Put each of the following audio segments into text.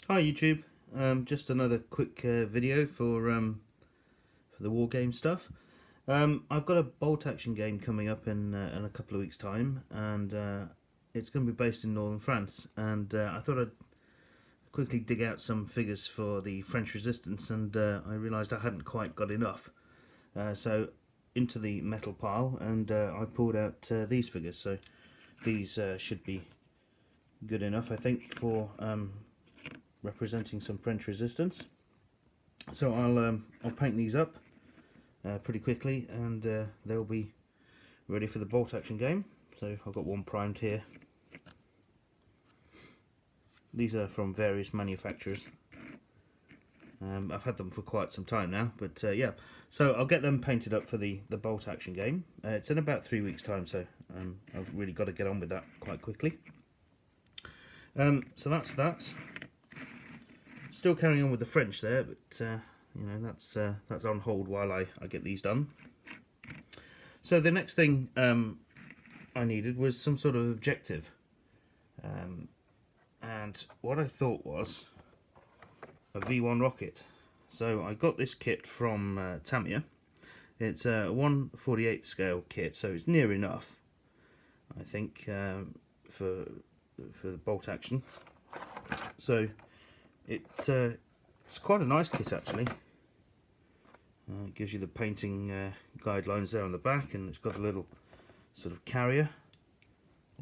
Hi YouTube, just another quick video for the war game stuff. I've got a bolt action game coming up in a couple of weeks' time, and it's going to be based in northern France. And I thought I'd quickly dig out some figures for the French resistance, and I realised I hadn't quite got enough. So into the metal pile, and I pulled out these figures. So these should be good enough, I think, for representing some French resistance. So I'll paint these up pretty quickly, and they'll be ready for the bolt action game. So I've got one primed here. These are from various manufacturers. I've had them for quite some time now, but yeah. So I'll get them painted up for the bolt action game. It's in about 3 weeks' time, so I've really got to get on with that quite quickly. So that's that. Still carrying on with the French there, but you know, that's on hold while I get these done. So the next thing I needed was some sort of objective, and what I thought was a V1 rocket. So I got this kit from Tamiya. It's a 1/48 scale kit, so it's near enough, I think, for the bolt action. So it's quite a nice kit actually. It gives you the painting guidelines there on the back, and it's got a little sort of carrier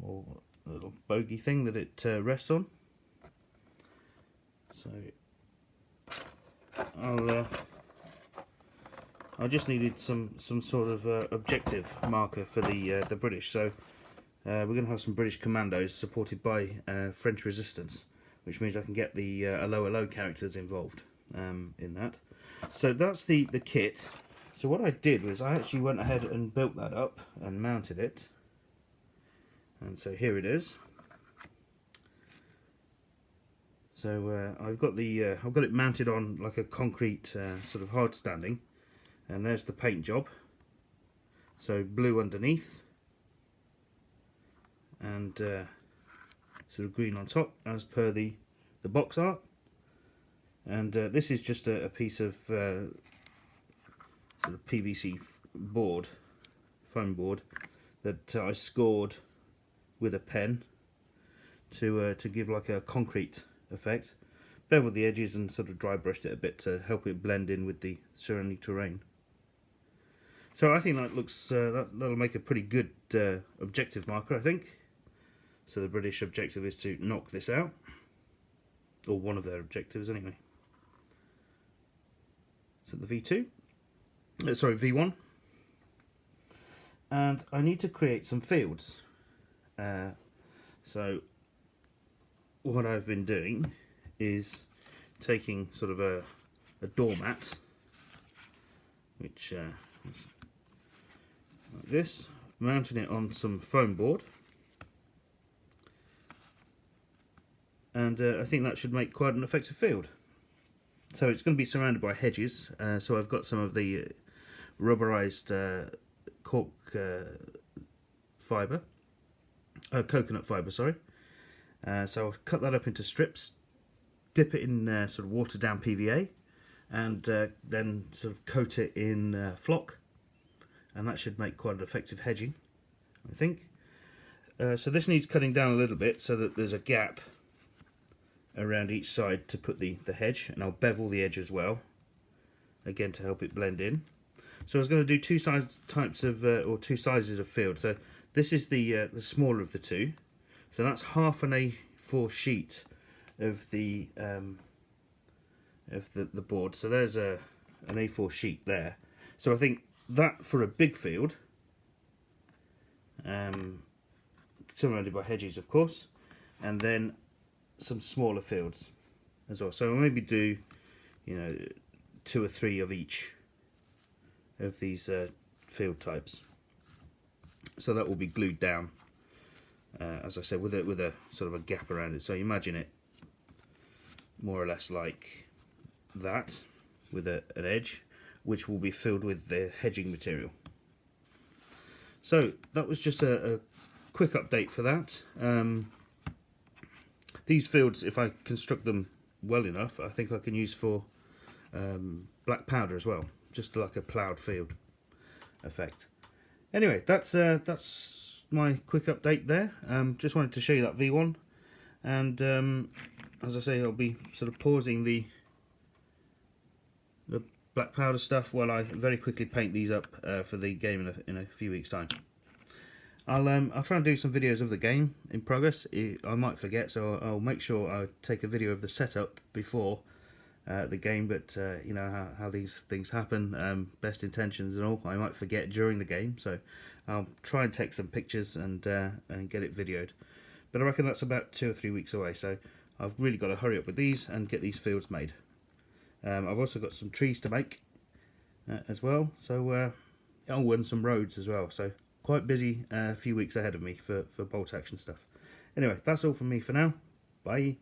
or a little bogey thing that it rests on. So I just needed some sort of objective marker for the British. So we're going to have some British commandos supported by French resistance, which means I can get the low characters involved in that. So that's the kit. So what I did was I actually went ahead and built that up and mounted it. And so here it is. So I've got it mounted on like a concrete sort of hard standing, and there's the paint job. So blue underneath, and sort of green on top, as per the box art. And this is just a piece of sort of PVC board, foam board, that I scored with a pen to give like a concrete effect. Beveled the edges and sort of dry brushed it a bit to help it blend in with the surrounding terrain. So I think that looks that'll make a pretty good objective marker, I think. So the British objective is to knock this out, or one of their objectives anyway. So the V2, sorry, V1, and I need to create some fields. So what I've been doing is taking sort of a doormat, which is like this, mounting it on some foam board, and I think that should make quite an effective field. So it's going to be surrounded by hedges, so I've got some of the rubberized cork fibre, coconut fibre, sorry. So I'll cut that up into strips, dip it in sort of watered down PVA, and then sort of coat it in flock, and that should make quite an effective hedging, I think. So this needs cutting down a little bit so that there's a gap around each side to put the hedge, and I'll bevel the edge as well, again to help it blend in. So I was going to do two sizes of field. So this is the smaller of the two, so that's half an A4 sheet of the board. So there's an A4 sheet there. So I think that for a big field, surrounded by hedges of course, and then some smaller fields as well. So I'll maybe do, you know, 2 or 3 of each of these field types. So that will be glued down, as I said, with a sort of a gap around it. So you imagine it more or less like that, with an edge, which will be filled with the hedging material. So that was just a quick update for that. These fields, if I construct them well enough, I think I can use for black powder as well, just like a ploughed field effect. Anyway, that's my quick update there. Just wanted to show you that V1, and as I say, I'll be sort of pausing the black powder stuff while I very quickly paint these up for the game in a few weeks' time. I'll try and do some videos of the game in progress. I might forget, so I'll make sure I take a video of the setup before the game. But you know how these things happen, best intentions and all. I might forget during the game, so I'll try and take some pictures and get it videoed. But I reckon that's about 2 or 3 weeks away, so I've really got to hurry up with these and get these fields made. I've also got some trees to make as well, so oh, and some roads as well. So quite busy, a few weeks ahead of me for bolt action stuff. Anyway, that's all from me for now. Bye.